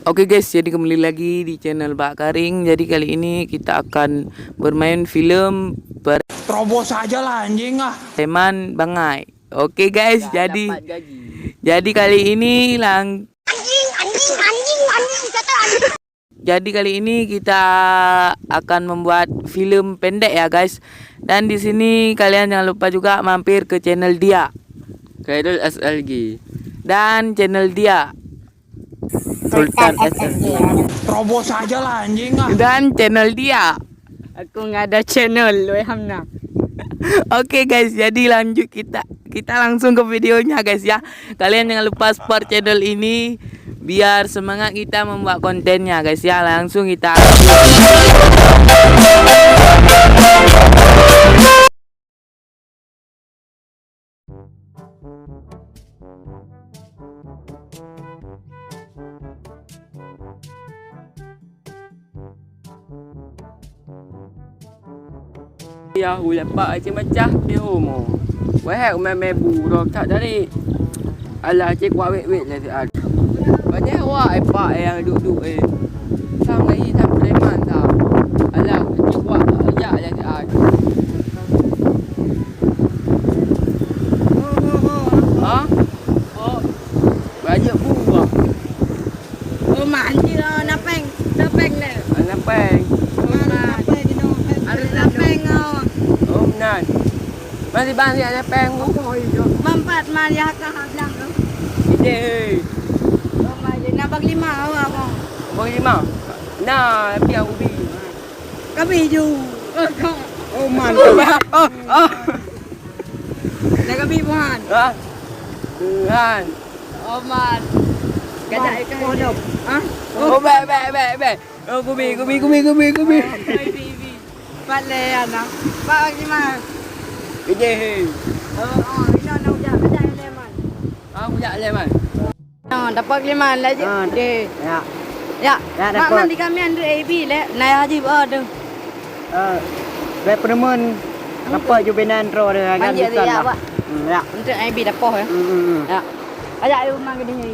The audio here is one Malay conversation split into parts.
Oke guys, jadi kembali lagi di channel Pak Karing. Jadi kali ini kita akan bermain film Terobos aja lah anjing ah. Teman Bangai. Oke guys, Gak jadi dapat gaji. jadi kali ini Jadi kali ini kita akan membuat film pendek ya guys. Dan di sini kalian jangan lupa juga mampir ke channel dia Khairul SLG dan channel dia Sultan SLG. Terobos aja lah anjing ah. dan channel dia. Aku nggak ada channel lu Hamna. Oke guys, jadi lanjut kita langsung ke videonya guys ya. Kalian jangan lupa support channel ini biar semangat kita membuat kontennya guys ya. Langsung kita Ya, ulah pak macam di rumah. Wah, main buruk tak dari. Alah cik kuat wet lah dia. Banyak wah pak yang duduk Sang lagi tak preman tau. Alah cik kuat ya lah dia. Ha? Oh. Banyak buah. Oh mandi lah napeng le. Napeng. Ada napeng oh. Oh, nan. Masih banyak napeng. Mampat mari haka hablang tu. Ide. Oh mari nabag lima awak mo. Boleh lima. Nah, biar ubi. Kami ju. Oh, mantap. Oh. Dah kami buhan. Ha? Tuhan. Oh man. Gajak ikan hidup. Ha? Oh, baik. Oh, kubi. Bibi. Pat le anak. Pak lima. Ide. Oh, ino na uja. Gajak leman. Aku jak leman. Oh, dapat lima lagi. Deh. Ya. Ya. Ya, Mak dapat. mandi kami andre AB le. Nai haji ada. Baik penemun. Apa jubinan ro dia kan Mandi bukan. ya, Pak. Ya. Untuk AB dapat ya. Ya. Ajak rumah gini ni.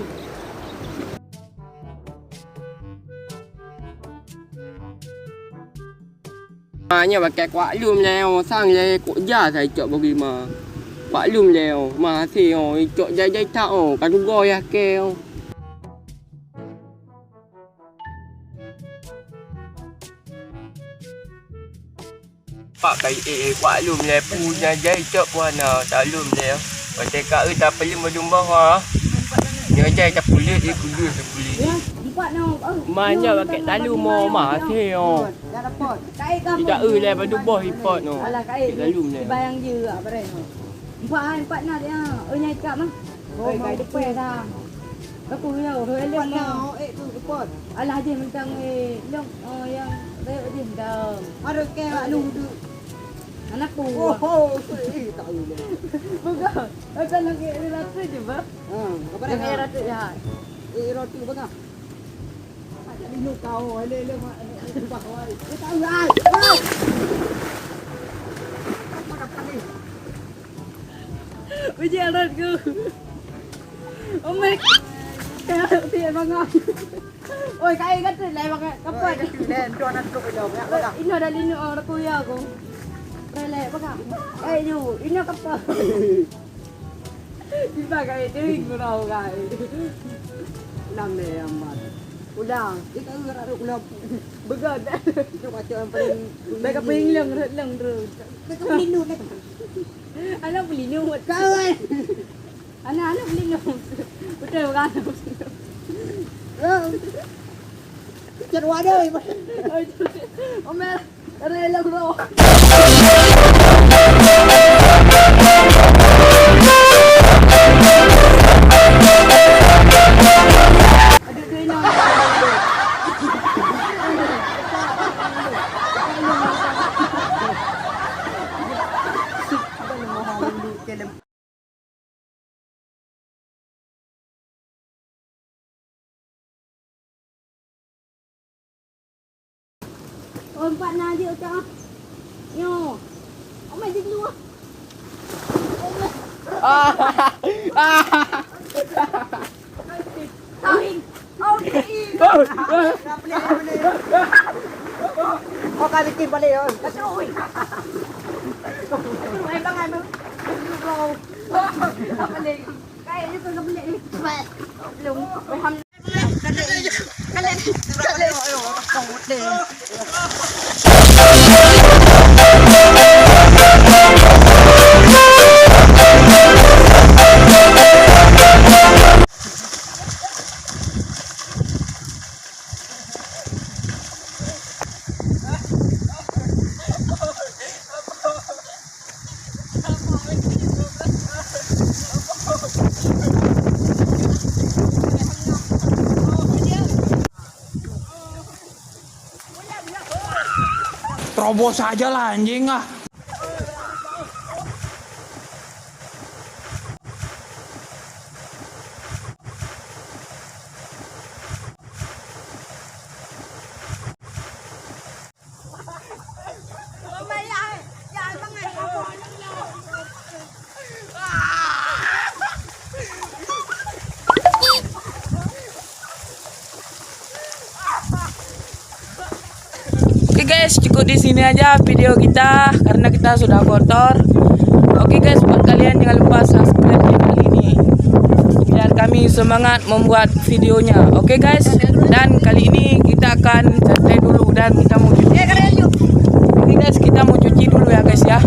Hanya pakai kuat lum leo sang le kok ja sai cok bagi ma. Pak lum leo masih cok jai tak kan go ya ke. Pak kai kuat lum le punya jai cok wana tak lum le. Pakai ka tak perlu berjumpa ha. Ni jai tak kulit kulit. Empat no. Banyak pakai talu mau masih Dah dapat. Kai kamu. Tidak le baju boh ipot no. Alah kai. Lalu ni. Bayang je apa dah. Empat nak dia. Nyai kap mah. Oh, kai depan dah. Aku ya, orang lem mau. Tu depan. Alah je mentang long yang dia dah. Ada ke lalu tu. Anak ku. Oh, tak boleh. Bukan. Akan lagi rata je bah. Apa dah rata ya. Roti bangah. Ini kau le bah wai. Tak ai. Uji alat ku. Oh my. Tiada bangah. Oi kai kat le bangah. Kapat. Len tuan nak tu jawab ya. Ini dah linu orang ku ya ku. Le bangah. Ju, ini kapat. Kita kai ding kurau kai. Nam le ambat. Ulang, kita ada ulang. Begat. Kita baca yang paling mereka paling leng terus. Mereka pelinu nak. Anak pelinu kawan. Anak pelinu. Betul kan? Ceru ada. Omel, ada leng ro. Empat na dia cak. Yo. Omel di luar. Tahin. Oh, Kau kali kim balik yun. Ay, bangay mo. Kaya dito na balik ni. Lung, may ham. Terobos aja lah anjing ah. Oke guys, cukup di sini aja video kita karena kita sudah kotor. Oke guys, buat kalian jangan lupa subscribe channel ini biar kami semangat membuat videonya. Oke guys, dan kali ini kita akan santai dulu dan kita mau cuci. Oke guys, kita mau cuci dulu ya guys ya.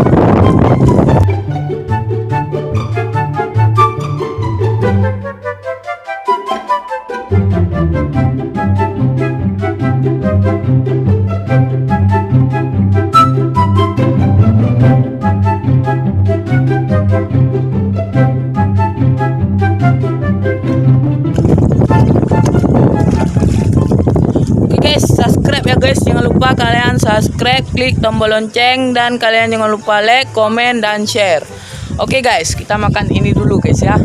Subscribe ya guys, jangan lupa kalian subscribe, klik tombol lonceng, dan kalian jangan lupa like, komen, dan share. Oke guys, kita makan ini dulu guys ya.